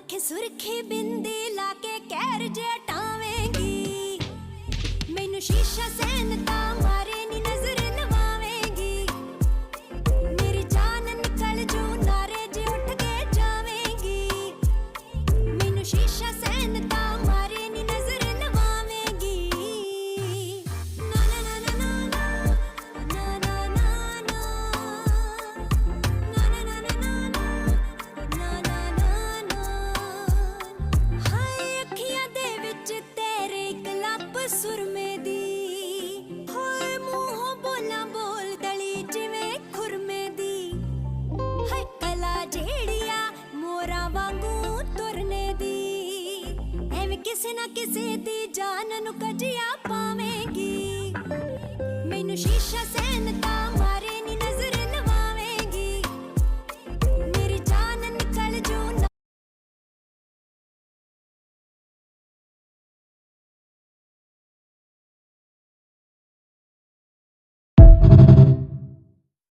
ਅੱਖੇ ਸੁਰਖੀ ਬਿੰਦੀ ਲਾ ਕੇ ਕਹਿਰ ਜਟਾਵੇਂਗੀ, ਮੈਨੂੰ ਸ਼ੀਸ਼ਾ ਸੈਨ ਤਾਂ ਮਾਰੇ ਨੀ ਨਜ਼ਰ ਲਵਾਵੇਂਗੀ, ਮੇਰੀ ਜਾਨ ਨਿਕਲ ਜੂ ਨਾਰੇ ਜੇ ਉੱਠ ਕੇ ਜਾਵੇਂਗੀ, ਮੈਨੂੰ ਸ਼ੀਸ਼ਾ ਸੈਨ ਤਾਂ ਮਾਰੇ ਨੀ ਨਜ਼ਰ ਲਵਾਵੇਂਗੀ। ਨਾ ਨਾ ਨਾ ਨਾ ਨਾ ਨਾ ਨਾ ਨਾ ਨਾ ਨਾ ਨਾ ਨਾ ਨਾ। ਹਾਏ ਅੱਖੀਆਂ ਦੇ ਵਿੱਚ ਤੇਰੇ ਇੱਕ ਲੱਪ ਸੁਰਮੇ ਦੀ, ਹੋਏ ਮੂੰਹੋਂ ਬੋਲਾਂ ਬੋਲ ਦਲੀ ਜਿਵੇਂ ਖੁਰਮੇ ਦੀ, ਹਾਏ ਕਲਾ ਜਿਹੜੀਆ ਮੋਰਾਂ ਵਾਂਗੂ ਤੁਰਨੇ ਦੀ, ਐਵੇਂ ਕਿਸੇ ਨਾ ਕਿਸੇ ਦੀ ਜਾਨ ਨੂੰ ਕਜਿਆ ਪਾਵੇਂਗੀ, ਮੈਨੂੰ ਸ਼ੀਸ਼ਾ ਸੈਨ ਤਾਂ